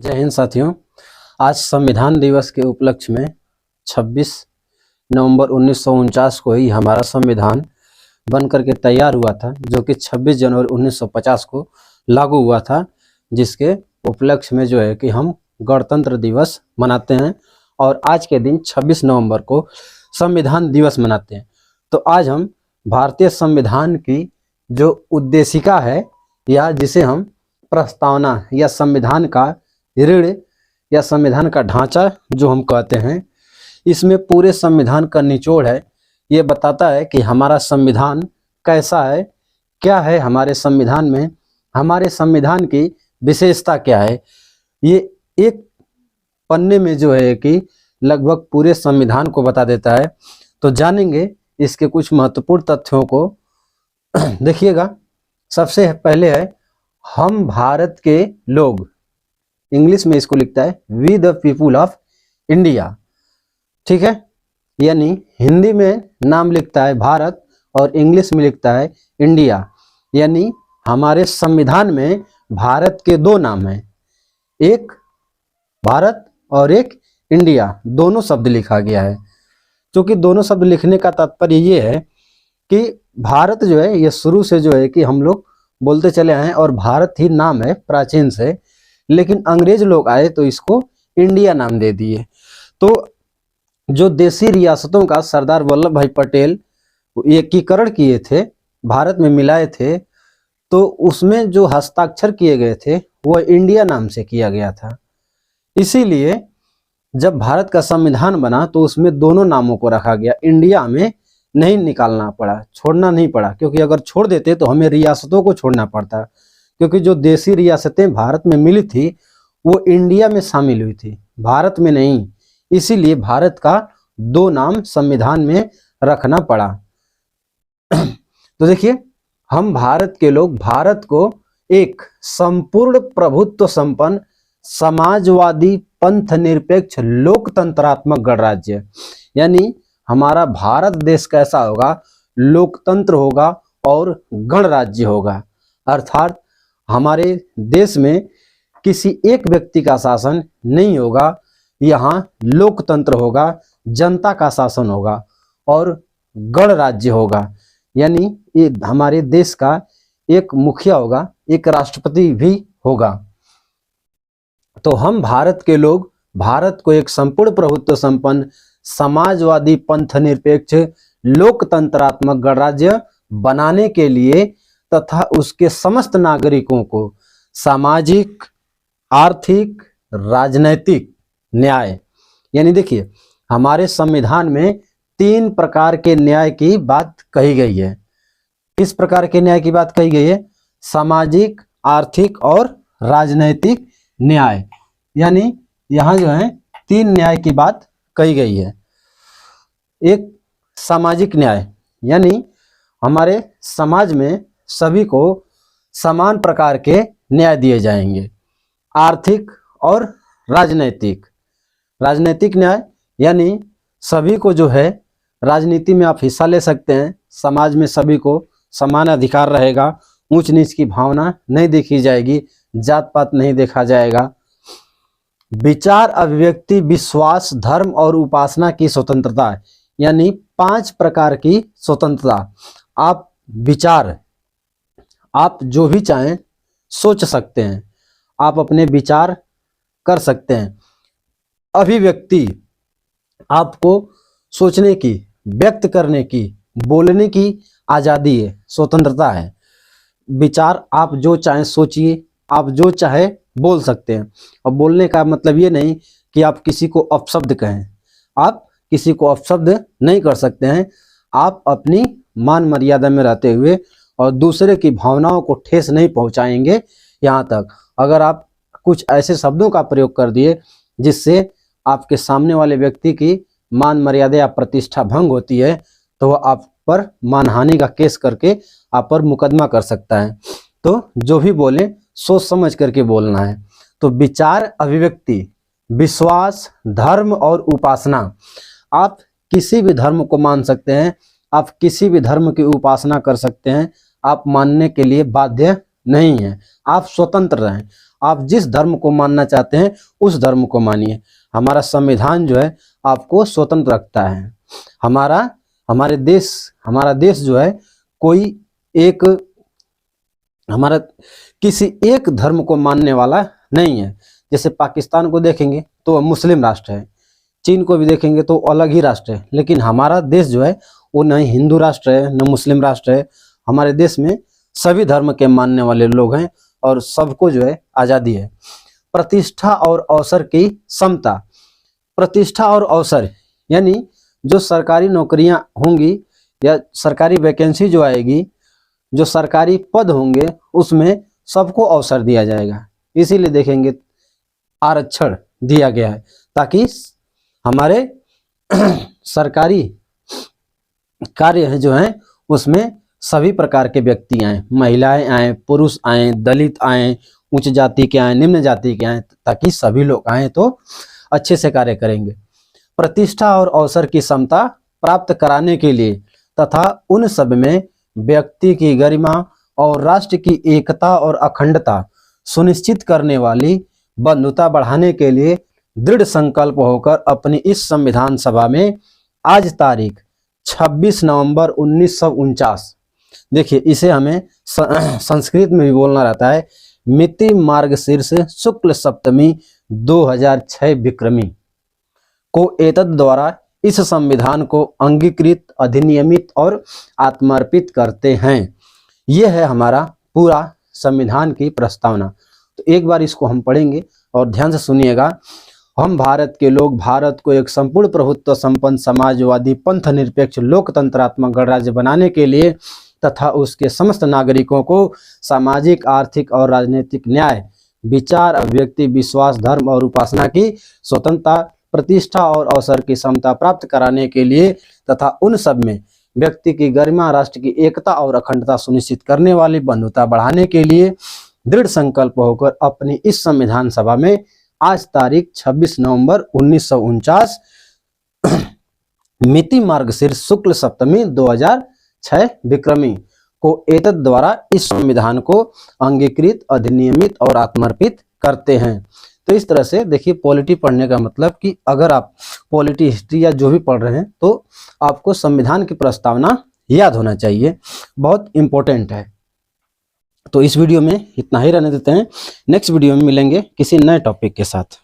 जय हिंद साथियों। आज संविधान दिवस के उपलक्ष्य में 26 नवंबर 1949 को ही हमारा संविधान बन करके तैयार हुआ था, जो कि 26 जनवरी 1950 को लागू हुआ था, जिसके उपलक्ष्य में जो है कि हम गणतंत्र दिवस मनाते हैं और आज के दिन 26 नवंबर को संविधान दिवस मनाते हैं। तो आज हम भारतीय संविधान की जो उद्देशिका है या जिसे हम प्रस्तावना या संविधान का रीढ़ या संविधान का ढांचा जो हम कहते हैं, इसमें पूरे संविधान का निचोड़ है। ये बताता है कि हमारा संविधान कैसा है, क्या है हमारे संविधान में, हमारे संविधान की विशेषता क्या है। ये एक पन्ने में जो है कि लगभग पूरे संविधान को बता देता है। तो जानेंगे इसके कुछ महत्वपूर्ण तथ्यों को। देखिएगा, सबसे पहले है हम भारत के लोग, इंग्लिश में इसको लिखता है we the people of India, ठीक है। यानी हिंदी में नाम लिखता है भारत और इंग्लिश में लिखता है इंडिया। यानी हमारे संविधान में भारत के दो नाम हैं, एक भारत और एक इंडिया, दोनों शब्द लिखा गया है। क्योंकि दोनों शब्द लिखने का तात्पर्य ये है कि भारत जो है ये शुरू से जो है कि हम लोग बोलते चले आए और भारत ही नाम है प्राचीन से, लेकिन अंग्रेज लोग आए तो इसको इंडिया नाम दे दिए। तो जो देशी रियासतों का सरदार वल्लभ भाई पटेल एकीकरण किए थे, भारत में मिलाए थे, तो उसमें जो हस्ताक्षर किए गए थे वह इंडिया नाम से किया गया था। इसीलिए जब भारत का संविधान बना तो उसमें दोनों नामों को रखा गया, इंडिया में नहीं निकालना पड़ा, छोड़ना नहीं पड़ा, क्योंकि अगर छोड़ देते तो हमें रियासतों को छोड़ना पड़ता, क्योंकि जो देशी रियासतें भारत में मिली थी वो इंडिया में शामिल हुई थी, भारत में नहीं। इसीलिए भारत का दो नाम संविधान में रखना पड़ा। तो देखिए, हम भारत के लोग भारत को एक संपूर्ण प्रभुत्व संपन्न समाजवादी पंथ निरपेक्ष लोकतंत्रात्मक गणराज्य, यानी हमारा भारत देश कैसा होगा, लोकतंत्र होगा और गणराज्य होगा। अर्थात हमारे देश में किसी एक व्यक्ति का शासन नहीं होगा, यहाँ लोकतंत्र होगा, जनता का शासन होगा और गणराज्य होगा। यानी ये हमारे देश का एक मुखिया होगा, एक राष्ट्रपति भी होगा। तो हम भारत के लोग भारत को एक संपूर्ण प्रभुत्व संपन्न समाजवादी पंथ निरपेक्ष लोकतंत्रात्मक गणराज्य बनाने के लिए तथा उसके समस्त नागरिकों को सामाजिक, आर्थिक, राजनैतिक न्याय, यानी देखिए हमारे संविधान में 3 प्रकार के न्याय की बात कही गई है। किस प्रकार के न्याय की बात कही गई है? सामाजिक, आर्थिक और राजनैतिक न्याय। यानी यहाँ जो है 3 न्याय की बात कही गई है। एक सामाजिक न्याय, यानी हमारे समाज में सभी को समान प्रकार के न्याय दिए जाएंगे। आर्थिक और राजनैतिक। राजनैतिक न्याय यानी सभी को जो है राजनीति में आप हिस्सा ले सकते हैं, समाज में सभी को समान अधिकार रहेगा, ऊंच नीच की भावना नहीं देखी जाएगी, जात पात नहीं देखा जाएगा। विचार, अभिव्यक्ति, विश्वास, धर्म और उपासना की स्वतंत्रता, यानी 5 प्रकार की स्वतंत्रता। आप विचार, आप जो भी चाहें सोच सकते हैं, आप अपने विचार कर सकते हैं। अभिव्यक्ति, आपको सोचने की, व्यक्त करने की, बोलने की आज़ादी है, स्वतंत्रता है। विचार आप जो चाहें सोचिए, आप जो चाहे बोल सकते हैं। और बोलने का मतलब ये नहीं कि आप किसी को अपशब्द कहें, आप किसी को अपशब्द नहीं कर सकते हैं। आप अपनी मान मर्यादा में रहते हुए और दूसरे की भावनाओं को ठेस नहीं पहुंचाएंगे। यहाँ तक अगर आप कुछ ऐसे शब्दों का प्रयोग कर दिए जिससे आपके सामने वाले व्यक्ति की मान मर्यादा या प्रतिष्ठा भंग होती है, तो वह आप पर मानहानि का केस करके आप पर मुकदमा कर सकता है। तो जो भी बोले सोच समझ करके बोलना है। तो विचार, अभिव्यक्ति, विश्वास, धर्म और उपासना। आप किसी भी धर्म को मान सकते हैं, आप किसी भी धर्म की उपासना कर सकते हैं, आप मानने के लिए बाध्य नहीं है, आप स्वतंत्र रहें। आप जिस धर्म को मानना चाहते हैं उस धर्म को मानिए। हमारा संविधान जो है आपको स्वतंत्र रखता है। हमारा देश जो है कोई एक हमारा किसी एक धर्म को मानने वाला नहीं है। जैसे पाकिस्तान को देखेंगे तो मुस्लिम राष्ट्र है, चीन को भी देखेंगे तो अलग ही राष्ट्र है, लेकिन हमारा देश जो है वो न हिंदू राष्ट्र है न मुस्लिम राष्ट्र है। हमारे देश में सभी धर्म के मानने वाले लोग हैं और सबको जो है आज़ादी है। प्रतिष्ठा और अवसर की समता। प्रतिष्ठा और अवसर यानी जो सरकारी नौकरियां होंगी या सरकारी वैकेंसी जो आएगी, जो सरकारी पद होंगे उसमें सबको अवसर दिया जाएगा। इसीलिए देखेंगे आरक्षण दिया गया है ताकि हमारे सरकारी कार्य जो हैं उसमें सभी प्रकार के व्यक्ति आए, महिलाएं आए, पुरुष आए, दलित आए, उच्च जाति के आए, निम्न जाति के आए, ताकि सभी लोग आए तो अच्छे से कार्य करेंगे। प्रतिष्ठा और अवसर की समता प्राप्त कराने के लिए तथा उन सब में व्यक्ति की गरिमा और राष्ट्र की एकता और अखंडता सुनिश्चित करने वाली बंधुता बढ़ाने के लिए दृढ़ संकल्प होकर अपनी इस संविधान सभा में आज तारीख 26 नवंबर 1949, देखिए इसे हमें संस्कृत में भी बोलना रहता है, मिति मार्गशीर्ष शुक्ल सप्तमी 2006 विक्रमी को एतद द्वारा इस संविधान को अंगीकृत, अधिनियमित और आत्मार्पित करते हैं। यह है हमारा पूरा संविधान की प्रस्तावना। तो एक बार इसको हम पढ़ेंगे और ध्यान से सुनिएगा। हम भारत के लोग भारत को एक संपूर्ण प्रभुत्व संपन्न समाजवादी पंथ निरपेक्ष लोकतंत्रात्मक गणराज्य बनाने के लिए तथा उसके समस्त नागरिकों को सामाजिक, आर्थिक और राजनीतिक न्याय, विचार, अभिव्यक्ति, विश्वास, धर्म और उपासना की स्वतंत्रता, प्रतिष्ठा और अवसर की समता प्राप्त कराने के लिए तथा उन सब में व्यक्ति की गरिमा, राष्ट्र की एकता और अखंडता सुनिश्चित करने वाली बंधुता बढ़ाने के लिए दृढ़ संकल्प होकर अपनी इस संविधान सभा में आज तारीख 26 नवंबर 1949 मिति मार्गशीर्ष शुक्ल सप्तमी 2006 विक्रमी को एतद द्वारा इस संविधान को अंगीकृत, अधिनियमित और आत्मार्पित करते हैं। तो इस तरह से देखिए पॉलिटी पढ़ने का मतलब कि अगर आप पॉलिटी, हिस्ट्री या जो भी पढ़ रहे हैं तो आपको संविधान की प्रस्तावना याद होना चाहिए, बहुत इंपॉर्टेंट है। तो इस वीडियो में इतना ही रहने देते हैं, नेक्स्ट वीडियो में मिलेंगे किसी नए टॉपिक के साथ।